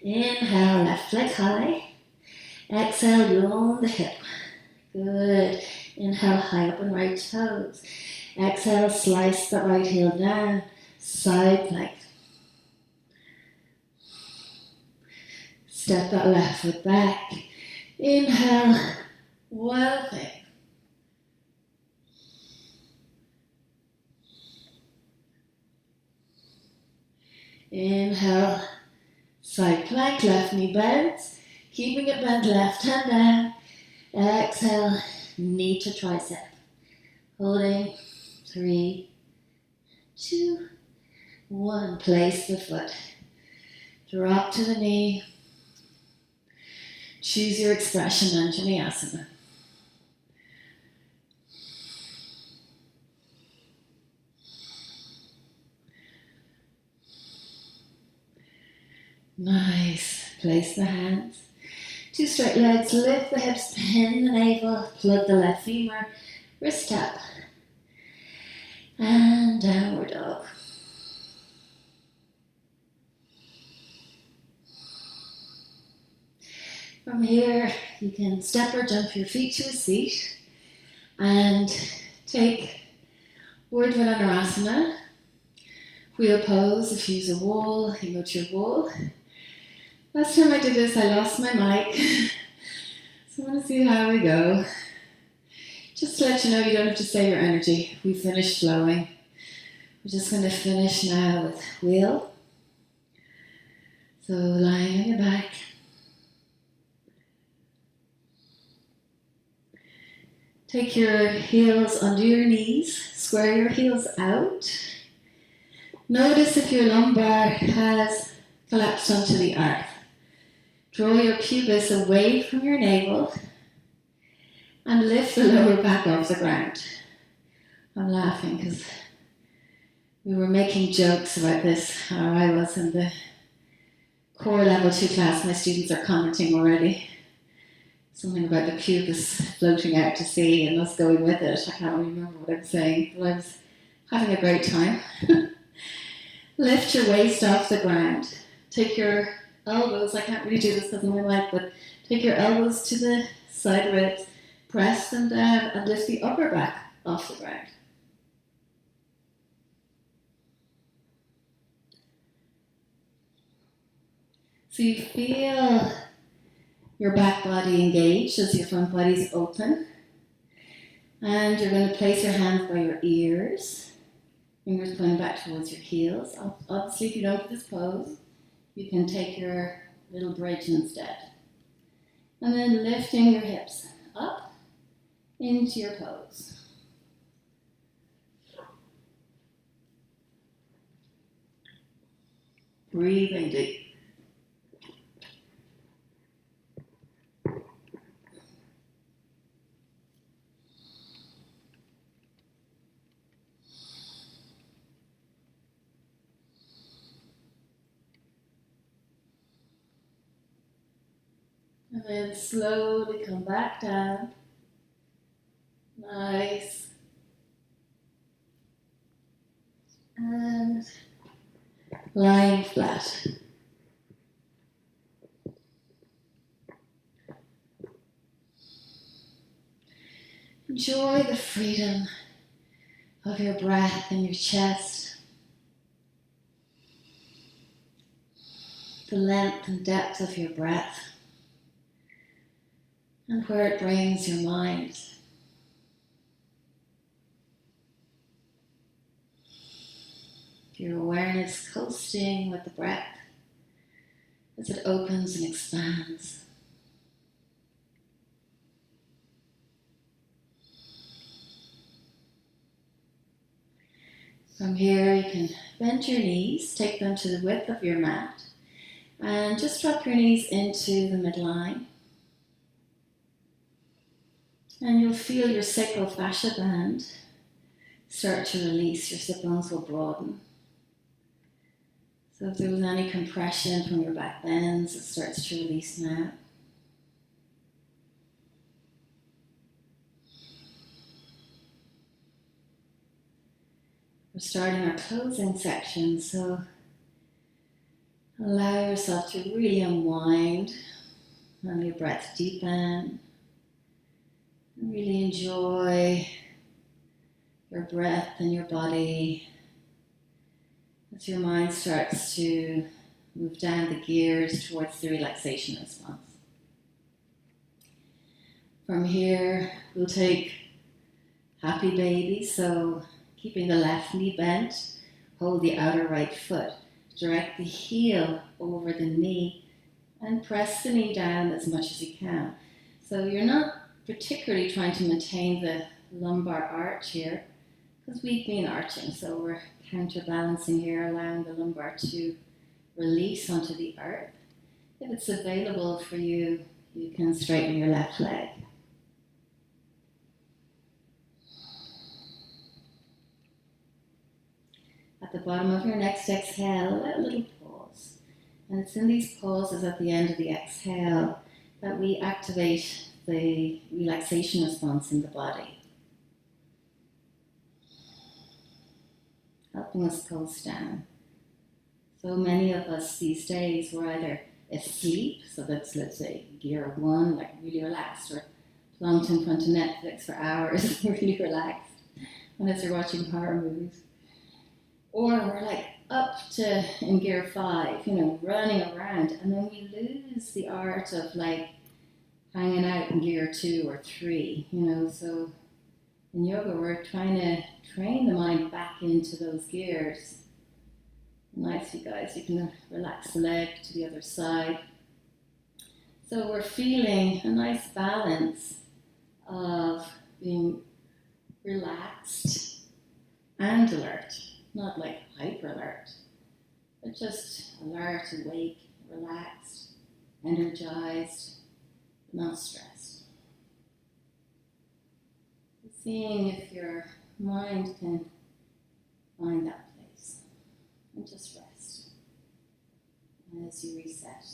Inhale, left leg high. Exhale, yawn the hip. Good. Inhale, high up on right toes. Exhale, slice the right heel down. Side plank. Step that left foot back. Inhale, wild thing. Inhale, side plank, left knee bends. Keeping it bent, left hand down. Exhale, knee to tricep. Holding, 3, 2, 1. Place the foot. Drop to the knee. Choose your expression, Anjaneyasana. Nice. Place the hands. 2 straight legs, lift the hips, pin the navel, plug the left femur, wrist tap. And downward dog. From here, you can step or jump your feet to a seat and take Urdhva Dhanurasana, Wheel pose, if you use a wall, you go to your wall. Last time I did this, I lost my mic. So I want to see how we go. Just to let you know, you don't have to save your energy. We finished flowing. We're just going to finish now with wheel. So lying on your back. Take your heels under your knees. Square your heels out. Notice if your lumbar has collapsed onto the earth. Draw your pubis away from your navel and lift the lower back off the ground. I'm laughing because we were making jokes about this, how I was in the core level 2 class. My students are commenting already. Something about the pubis floating out to sea and us going with it. I can't remember what I'm saying, but I was having a great time. Lift your waist off the ground. Take your elbows, I can't really do this because of my mic, but take your elbows to the side ribs, press them down and lift the upper back off the ground. So you feel your back body engaged as your front body is open. And you're going to place your hands by your ears. Fingers going back towards your heels. Obviously, if you don't do this pose, you can take your little bridge instead. And then lifting your hips up into your pose. Breathing deep. And then slowly come back down. Nice. And lying flat. Enjoy the freedom of your breath in your chest. The length and depth of your breath. And where it brings your mind. Your awareness coasting with the breath as it opens and expands. From here you can bend your knees, take them to the width of your mat, and just drop your knees into the midline. And you'll feel your sacral fascia band start to release, your sit bones will broaden. So if there was any compression from your back bends, it starts to release now. We're starting our closing section, so allow yourself to really unwind and your breath deepen. And really enjoy your breath and your body as your mind starts to move down the gears towards the relaxation response. From here, we'll take happy baby, so keeping the left knee bent, hold the outer right foot, direct the heel over the knee, and press the knee down as much as you can. So you're not particularly trying to maintain the lumbar arch here, because we've been arching, so we're counterbalancing here, allowing the lumbar to release onto the earth. If it's available for you, you can straighten your left leg. At the bottom of your next exhale, allow a little pause. And it's in these pauses at the end of the exhale that we activate the relaxation response in the body, helping us coast down. So many of us these days were either asleep, so that's, let's say, gear 1, like really relaxed, or plunked in front of Netflix for hours, really relaxed, unless you're watching horror movies. Or we're like up to in gear 5, running around, and then we lose the art of like hanging out in gear 2 or 3, So in yoga, we're trying to train the mind back into those gears. Nice, you guys. You can relax the leg to the other side. So we're feeling a nice balance of being relaxed and alert. Not like hyper alert, but just alert, awake, relaxed, energized, not stressed. Seeing if your mind can find that place and just rest as you reset.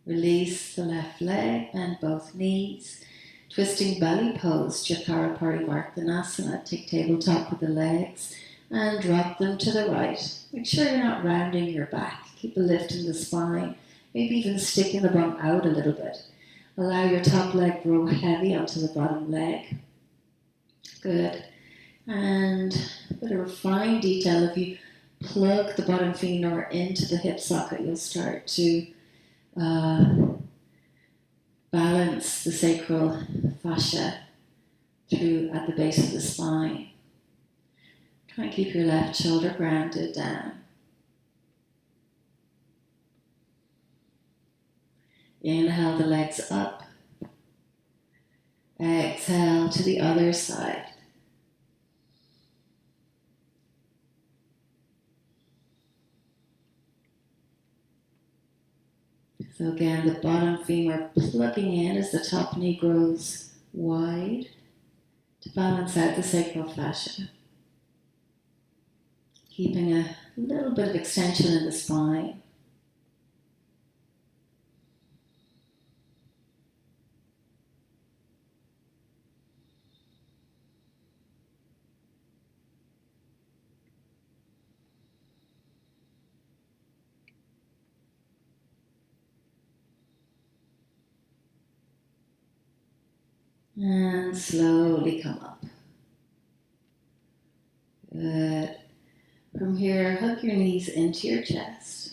Release the left leg, bend both knees. Twisting belly pose, Jakara Parivartanasana. Take tabletop with the legs and drop them to the right. Make sure you're not rounding your back. Keep a lift in the spine. Maybe even sticking the bum out a little bit. Allow your top leg grow heavy onto the bottom leg. Good. And a bit of a fine detail. If you plug the bottom femur into the hip socket, you'll start to balance the sacral fascia through at the base of the spine. Try and keep your left shoulder grounded down. Inhale the legs up. Exhale to the other side. So again, the bottom femur plugging in as the top knee grows wide to balance out the sacral fascia. Keeping a little bit of extension in the spine. And slowly come up. Good. From here, hug your knees into your chest.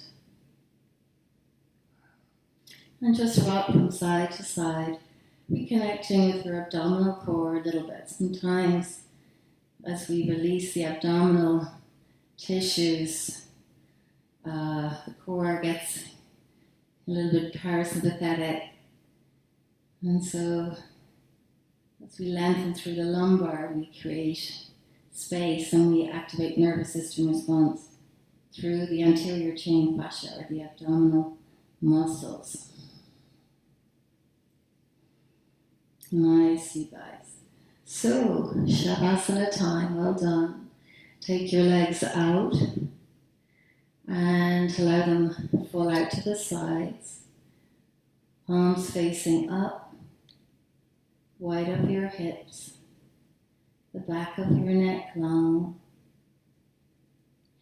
And just rock from side to side, reconnecting with your abdominal core a little bit. Sometimes as we release the abdominal tissues, the core gets a little bit parasympathetic. And so as we lengthen through the lumbar, we create space and we activate nervous system response through the anterior chain fascia or the abdominal muscles. Nice, you guys. So, Shavasana time, well done. Take your legs out and allow them to fall out to the sides. Palms facing up, wide of your hips, the back of your neck long,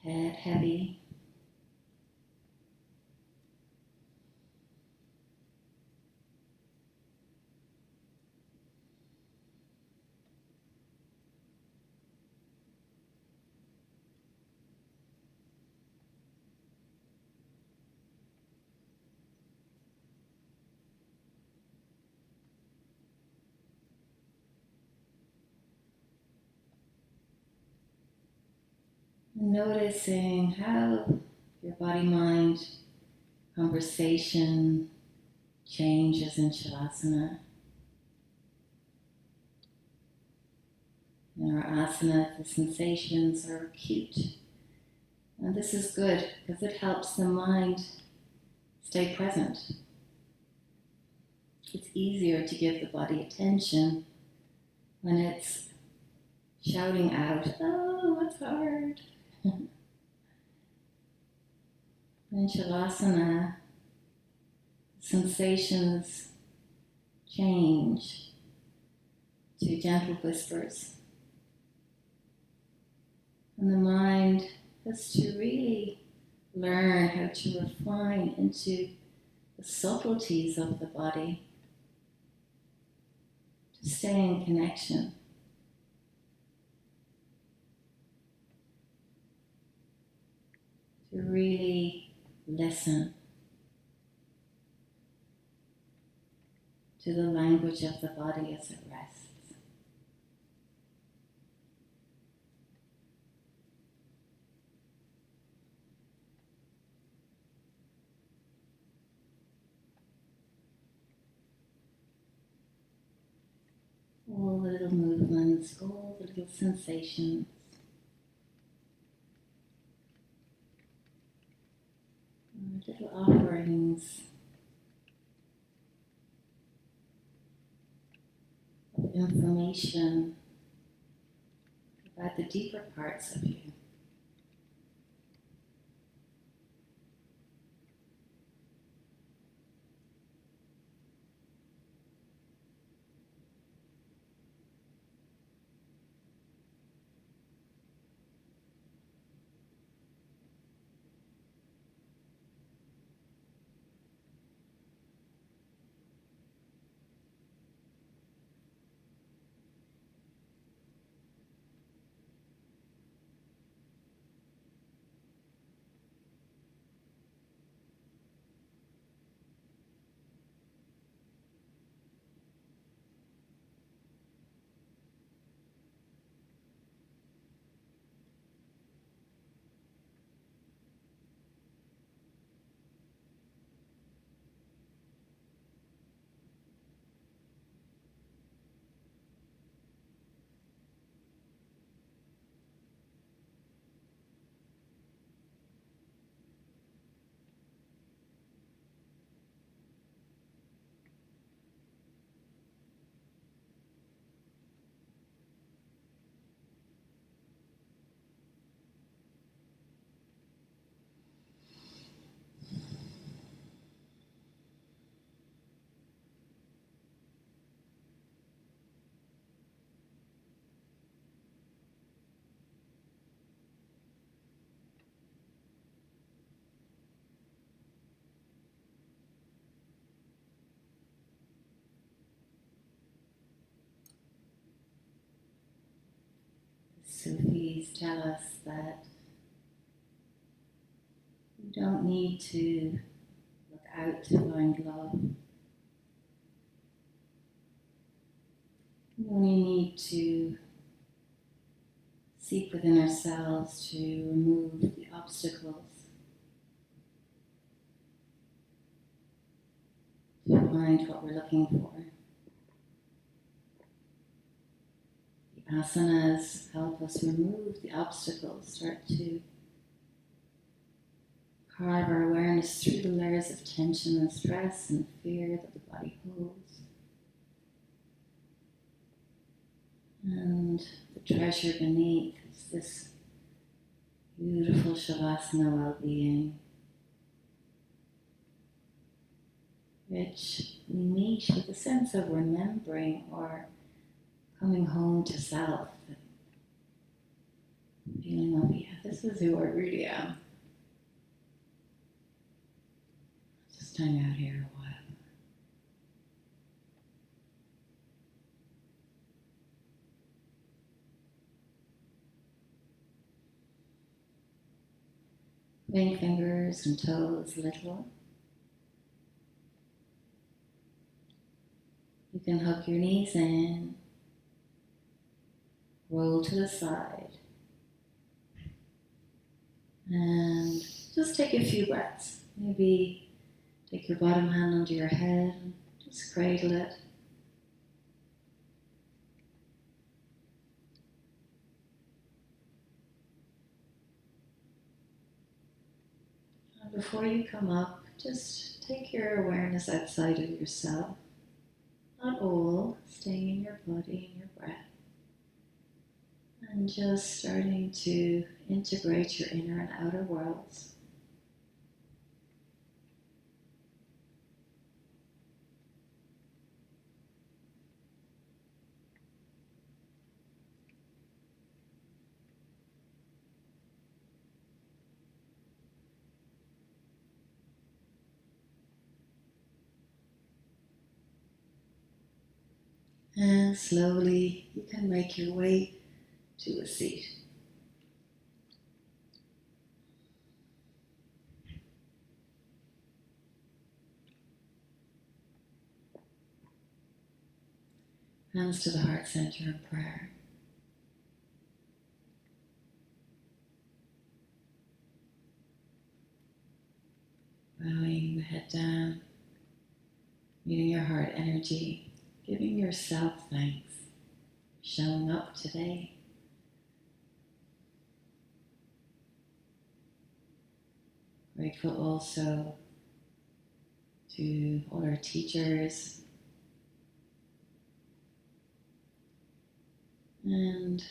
head heavy. Noticing how your body-mind conversation changes in Shavasana. In our asana, the sensations are acute. And this is good because it helps the mind stay present. It's easier to give the body attention when it's shouting out, oh, it's hard. In Shavasana, sensations change to gentle whispers. And the mind has to really learn how to refine into the subtleties of the body to stay in connection. To really listen to the language of the body as it rests. All the little movements, all the little sensations. Little offerings of information about the deeper parts of you. Sufis tell us that you don't need to look out to find love. We only need to seek within ourselves to remove the obstacles, to find what we're looking for. The asanas help us remove the obstacles, start to carve our awareness through the layers of tension and stress and fear that the body holds. And the treasure beneath is this beautiful Shavasana well-being, which we meet with a sense of remembering or coming home to self, the feeling of, yeah, this is who I really am. Just hang out here a while. Ring fingers and toes a little. You can hug your knees in, roll to the side, and just take a few breaths. Maybe take your bottom hand under your head and just cradle it. And before you come up, just take your awareness outside of yourself. Not all, staying in your body and your breath. And just starting to integrate your inner and outer worlds. And slowly you can make your way to a seat. Hands to the heart center in prayer. Bowing the head down, meeting your heart energy, giving yourself thanks for showing up today. Grateful also to all our teachers and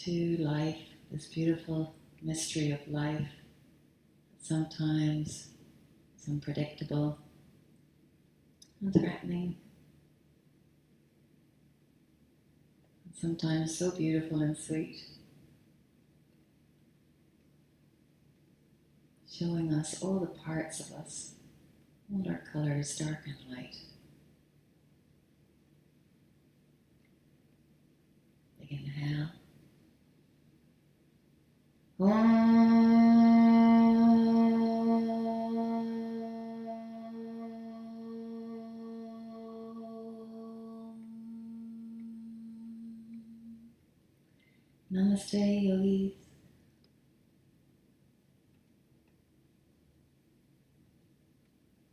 to life, this beautiful mystery of life. Sometimes it's unpredictable and threatening, and sometimes so beautiful and sweet, showing us all the parts of us, all our colors, dark and light. Big inhale. Namaste, yogis.